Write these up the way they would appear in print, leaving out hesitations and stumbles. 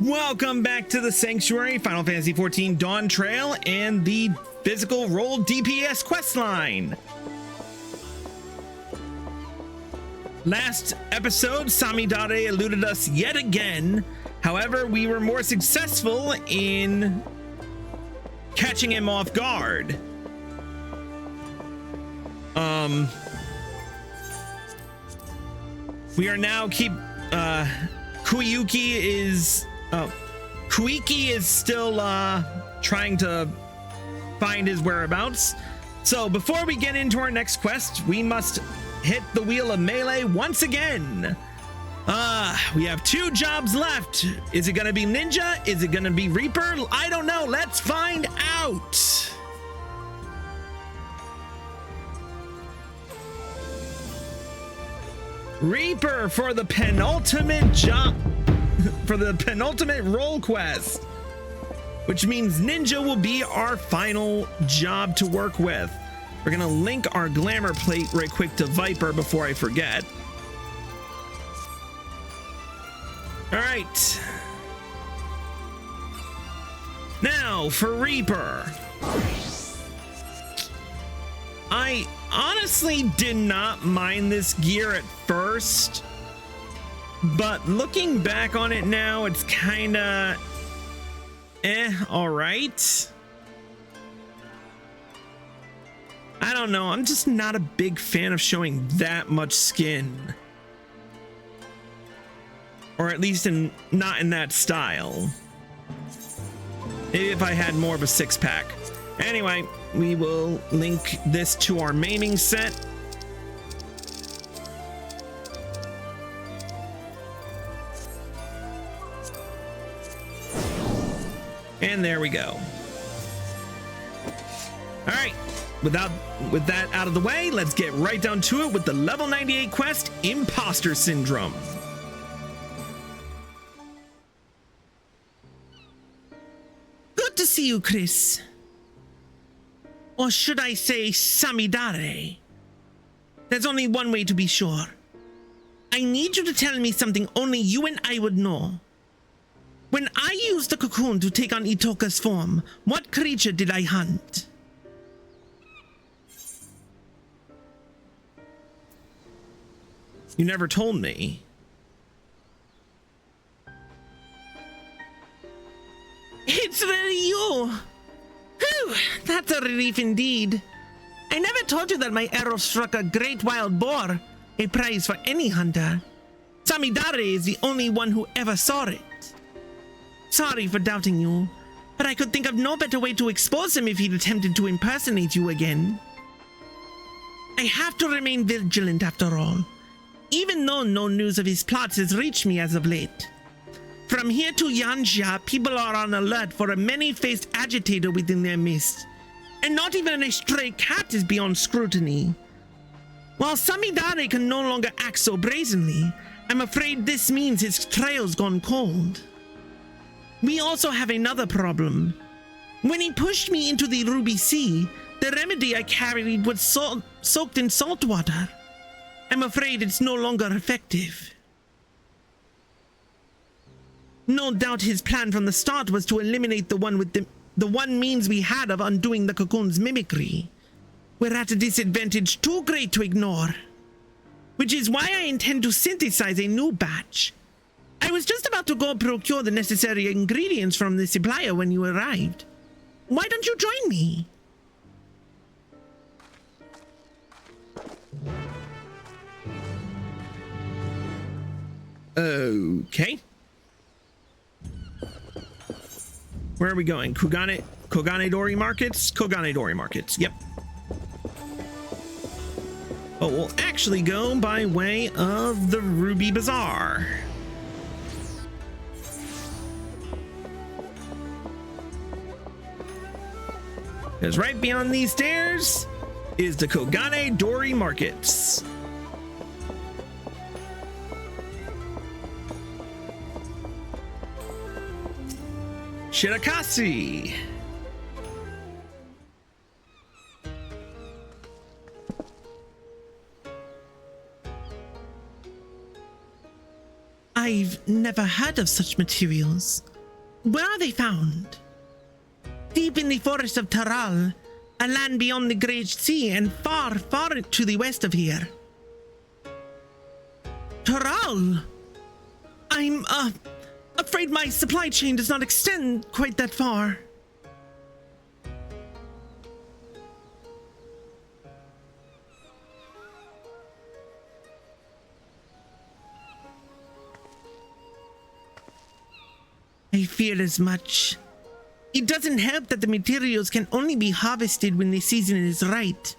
Welcome back to the Sanctuary, Final Fantasy XIV Dawntrail, and the physical role DPS questline. Last episode, Samidare eluded us yet again. However, we were more successful in catching him off guard. We are now Kuiyki is still trying to find his whereabouts. So before we get into our next quest, we must hit the wheel of melee once again. We have 2 jobs left. Is it gonna be Ninja? Is it gonna be Reaper? I don't know. Let's find out. Reaper for the penultimate job, for the penultimate role quest, which means Ninja will be our final job to work with. We're gonna link our glamour plate right quick to Viper before I forget. All right. Now for Reaper. I honestly did not mind this gear at first, but looking back on it now, it's kinda all right. I don't know, I'm just not a big fan of showing that much skin, or at least not in that style. Maybe if I had more of a 6-pack. Anyway, we will link this to our maiming set. And there we go. All right, with that out of the way, let's get right down to it with the level 98 quest, Imposter Syndrome. Good to see you, Chris. Or should I say Samidare? There's only one way to be sure. I need you to tell me something only you and I would know. When I used the cocoon to take on Itoka's form, what creature did I hunt? You never told me. It's really you! Whew, that's a relief indeed. I never told you that my arrow struck a great wild boar, a prize for any hunter. Samidare is the only one who ever saw it. Sorry for doubting you, but I could think of no better way to expose him if he'd attempted to impersonate you again. I have to remain vigilant after all, even though no news of his plots has reached me as of late. From here to Yanxia, people are on alert for a many-faced agitator within their midst, and not even a stray cat is beyond scrutiny. While Samidare can no longer act so brazenly, I'm afraid this means his trail's gone cold. We also have another problem. When he pushed me into the Ruby Sea, the remedy I carried was soaked in salt water. I'm afraid it's no longer effective. No doubt his plan from the start was to eliminate the one means we had of undoing the cocoon's mimicry. We're at a disadvantage too great to ignore. Which is why I intend to synthesize a new batch. I was just about to go procure the necessary ingredients from the supplier when you arrived. Why don't you join me? Okay. Where are we going? Koganedori Markets? Koganedori Markets, yep. Oh, we'll actually go by way of the Ruby Bazaar. Because right beyond these stairs is the Koganedori Markets. Shirakasi. I've never heard of such materials. Where are they found? Deep in the forest of Taral, a land beyond the Great Sea and far, far to the west of here. Taral? I'm, afraid my supply chain does not extend quite that far. I fear as much. It doesn't help that the materials can only be harvested when the season is right.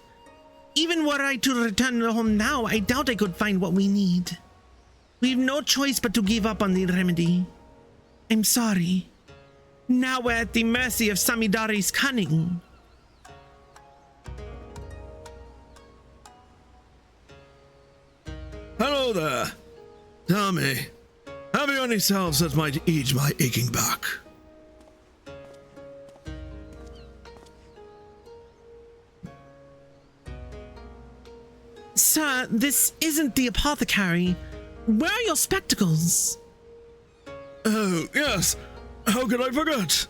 Even were I to return home now, I doubt I could find what we need. We've no choice but to give up on the remedy. I'm sorry. Now we're at the mercy of Samidari's cunning. Hello there. Tell me, have you any salves that might ease my aching back? Sir, this isn't the apothecary. Where are your spectacles? Oh, yes. How could I forget?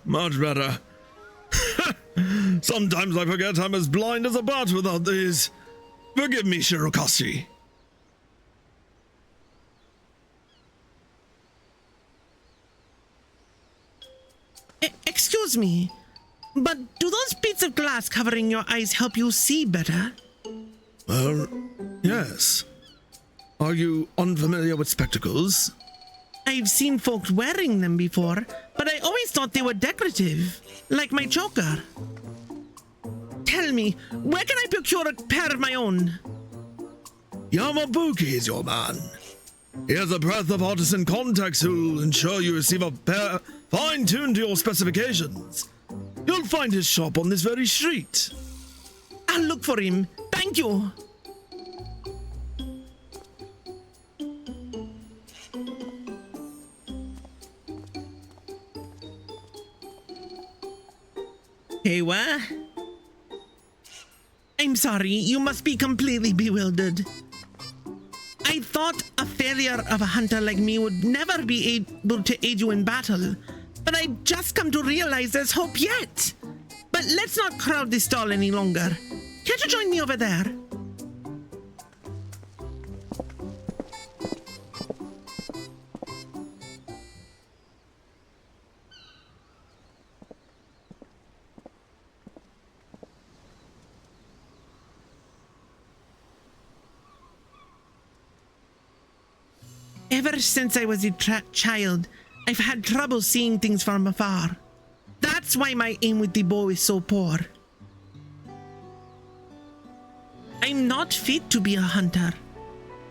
Much better. Sometimes I forget I'm as blind as a bat without these. Forgive me, Shirokashi. Excuse me, but do those bits of glass covering your eyes help you see better? Well, yes. Are you unfamiliar with spectacles? I've seen folks wearing them before, but I always thought they were decorative, like my choker. Tell me, where can I procure a pair of my own? Yamabuki is your man. He has a breadth of artisan contacts who'll ensure you receive a pair fine-tuned to your specifications. You'll find his shop on this very street. I'll look for him. Thank you. Hey, what? I'm sorry, you must be completely bewildered. I thought a failure of a hunter like me would never be able to aid you in battle, but I just come to realize there's hope yet. But let's not crowd this stall any longer. Can't you join me over there? Ever since I was a child, I've had trouble seeing things from afar. That's why my aim with the bow is so poor. I'm not fit to be a hunter.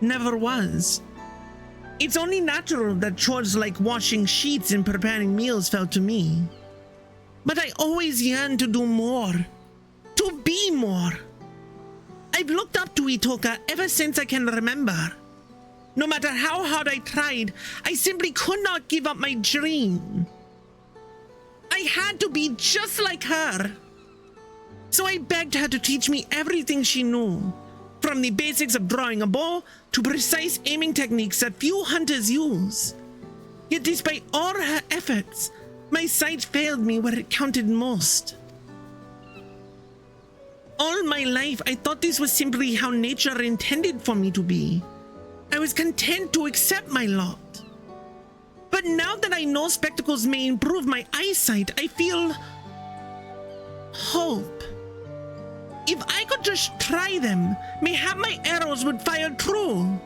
Never was. It's only natural that chores like washing sheets and preparing meals fell to me. But I always yearned to do more. To be more. I've looked up to Itoka ever since I can remember. No matter how hard I tried, I simply could not give up my dream. I had to be just like her. So I begged her to teach me everything she knew, from the basics of drawing a bow to precise aiming techniques that few hunters use. Yet despite all her efforts, my sight failed me where it counted most. All my life, I thought this was simply how nature intended for me to be. I was content to accept my lot. But now that I know spectacles may improve my eyesight, I feel hope. If I could just try them, mayhap my arrows would fire true.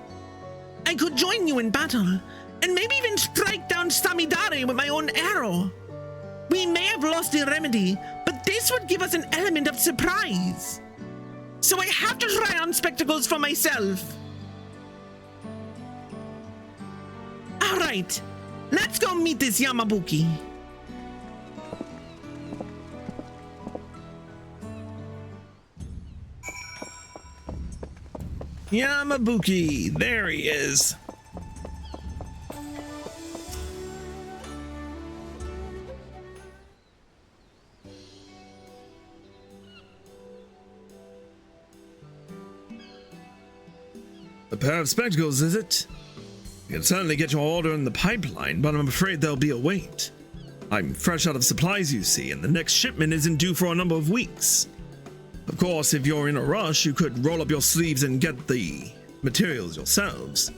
I could join you in battle, and maybe even strike down Samidare with my own arrow. We may have lost the remedy, but this would give us an element of surprise. So I have to try on spectacles for myself. All right, let's go meet this Yamabuki. Yamabuki, there he is. pair of spectacles, is it? You can certainly get your order in the pipeline, but I'm afraid there'll be a wait. I'm fresh out of supplies, you see, and the next shipment isn't due for a number of weeks. Of course, if you're in a rush, you could roll up your sleeves and get the materials yourselves.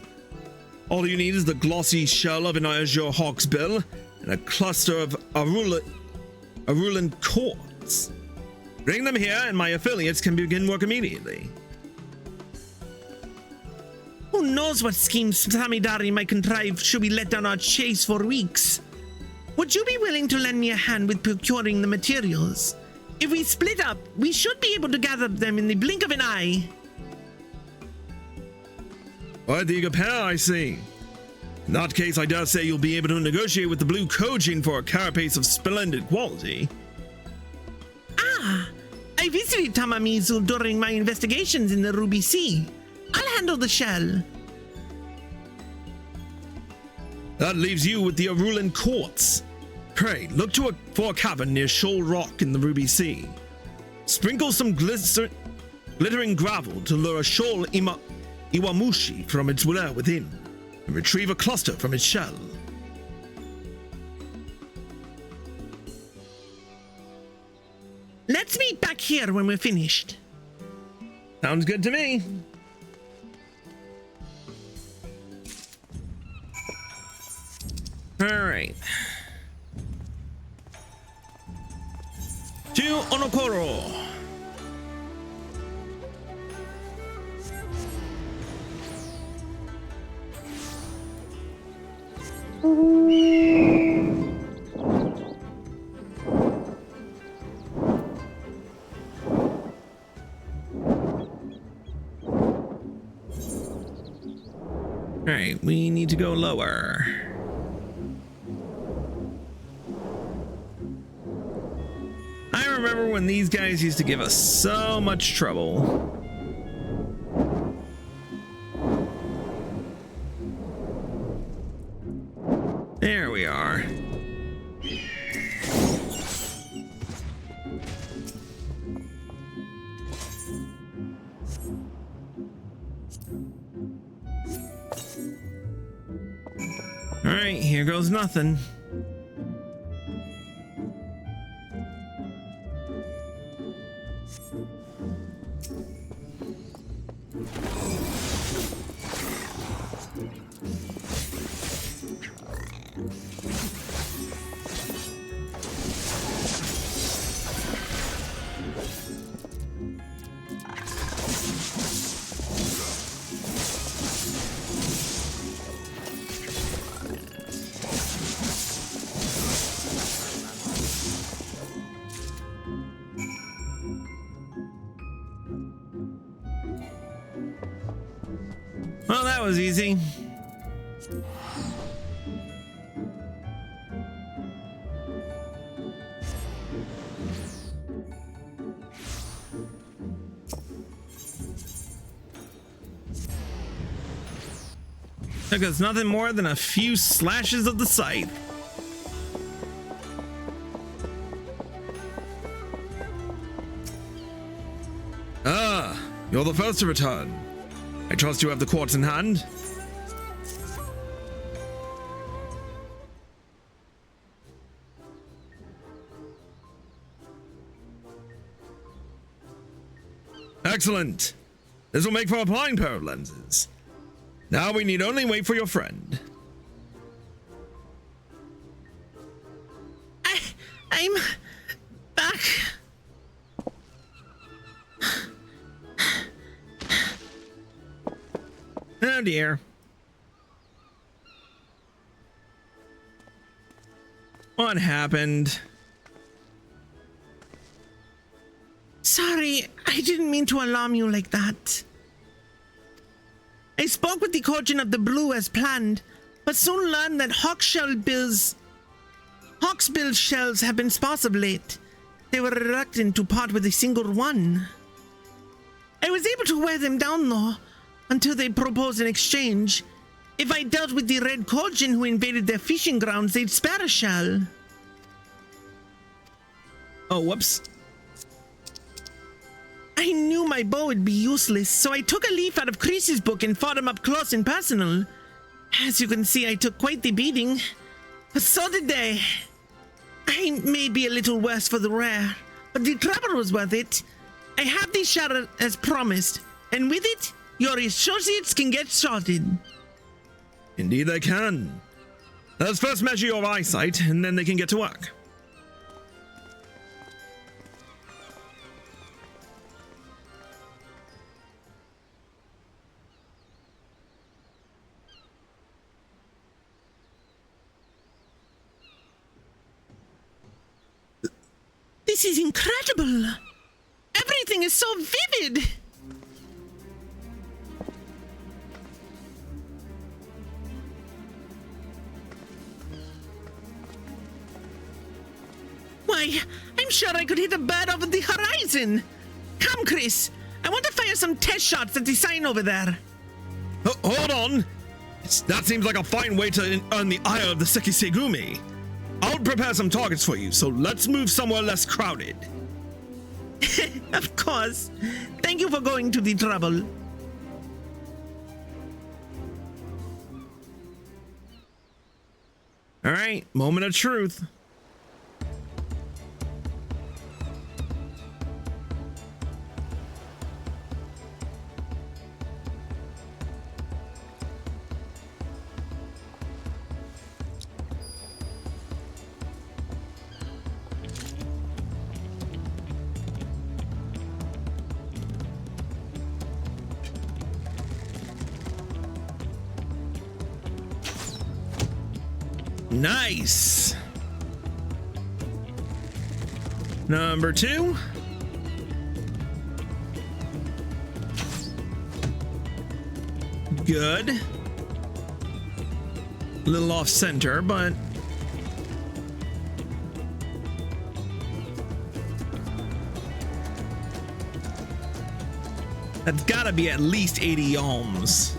All you need is the glossy shell of an azure hawksbill and a cluster of arulan quartz. Bring them here and my affiliates can begin work immediately. Who knows what schemes Samidari might contrive should we let down our chase for weeks? Would you be willing to lend me a hand with procuring the materials? If we split up, we should be able to gather them in the blink of an eye. Quite the eager pair, I see. In that case, I dare say you'll be able to negotiate with the blue Kojin for a carapace of splendid quality. Ah, I visited Tamamizu during my investigations in the Ruby Sea. I'll handle the shell. That leaves you with the arulan quartz. Pray, look for a cavern near Shoal Rock in the Ruby Sea. Sprinkle some glittering gravel to lure a shoal Iwamushi from its lair within, and retrieve a cluster from its shell. Let's meet back here when we're finished. Sounds good to me. All right. To Onokoro. All right, we need to go lower. I remember when these guys used to give us so much trouble. There we are. All right, here goes nothing. Well, that was easy. Took us nothing more than a few slashes of the scythe. Ah, you're the first to return. I trust you have the quartz in hand. Excellent. This will make for applying pair of lenses. Now we need only wait for your friend. I'm back. Oh dear. What happened? Sorry, I didn't mean to alarm you like that. I spoke with the Kojin of the Blue as planned, but soon learned that Hawksbill shells have been sparse of late. They were reluctant to part with a single one. I was able to wear them down though, until they proposed an exchange. If I dealt with the Red Kojin who invaded their fishing grounds, they'd spare a shell. Oh, whoops. I knew my bow would be useless, so I took a leaf out of Chris's book and fought him up close and personal. As you can see, I took quite the beating. But so did they. I may be a little worse for the wear, but the trouble was worth it. I have the shadow as promised, and with it, your associates can get sorted. Indeed they can. Let's first measure your eyesight, and then they can get to work. This is incredible! Everything is so vivid! Why, I'm sure I could hit a bird over the horizon! Come, Chris! I want to fire some test shots at the sign over there! Hold on! That seems like a fine way to earn the ire of the Sekisegumi. I'll prepare some targets for you, so let's move somewhere less crowded. Of course. Thank you for going to the trouble. All right, moment of truth. Nice. Number 2. Good. A little off center, but that's gotta be at least 80 ohms.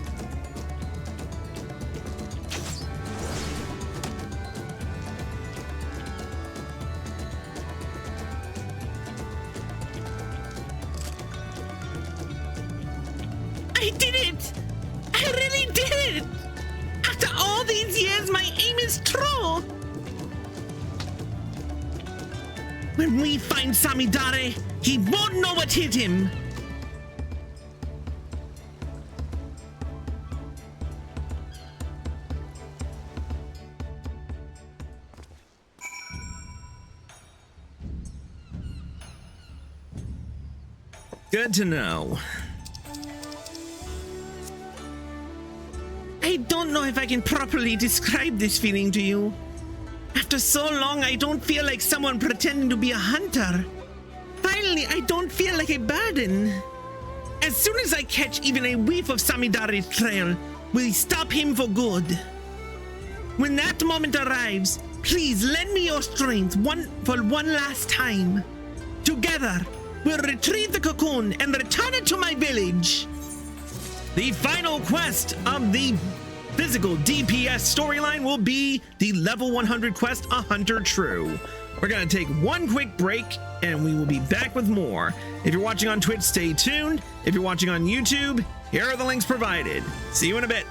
I did it! I really did it! After all these years, my aim is true! When we find Samidare, he won't know what hit him! Good to know. I don't know if I can properly describe this feeling to you. After so long, I don't feel like someone pretending to be a hunter. Finally, I don't feel like a burden. As soon as I catch even a whiff of Samidare's trail, we'll stop him for good. When that moment arrives, please lend me your strength for one last time. Together, we'll retrieve the cocoon and return it to my village. The final quest of the physical DPS storyline will be the level 100 quest, A Hunter True. We're gonna take one quick break and we will be back with more. If you're watching on Twitch, stay tuned. If you're watching on YouTube, here are the links provided. See you in a bit.